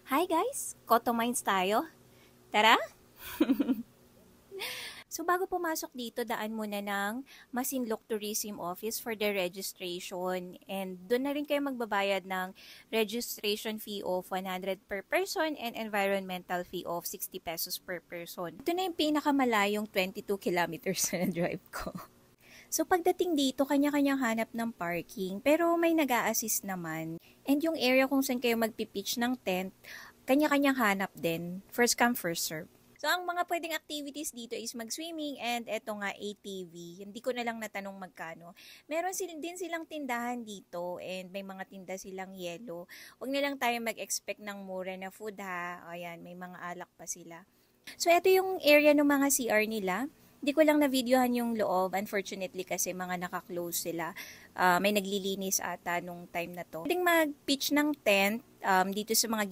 Hi guys! Koto Minds tayo. Tara! So bago pumasok dito, daan muna ng Masinloc Tourism Office for the registration. And doon na rin kayo magbabayad ng registration fee of 100 per person and environmental fee of 60 pesos per person. Ito na yung pinakamalayong 22 kilometers na drive ko. So pagdating dito, kanya-kanyang hanap ng parking, pero may nag-a-assist naman. And yung area kung saan kayo magpipitch ng tent, kanya-kanyang hanap din. First come, first serve. So, ang mga pwedeng activities dito is mag-swimming and eto nga ATV. Hindi ko na lang natanong magkano. Meron din silang tindahan dito and may mga tinda silang yelo. Huwag na lang tayo mag-expect ng mura na food ha. Ayan, may mga alak pa sila. So, eto yung area ng mga CR nila. Hindi ko lang na-videohan yung loob, unfortunately, kasi mga naka-close sila. May naglilinis ata nung time na to. Pwedeng mag-pitch ng tent dito sa mga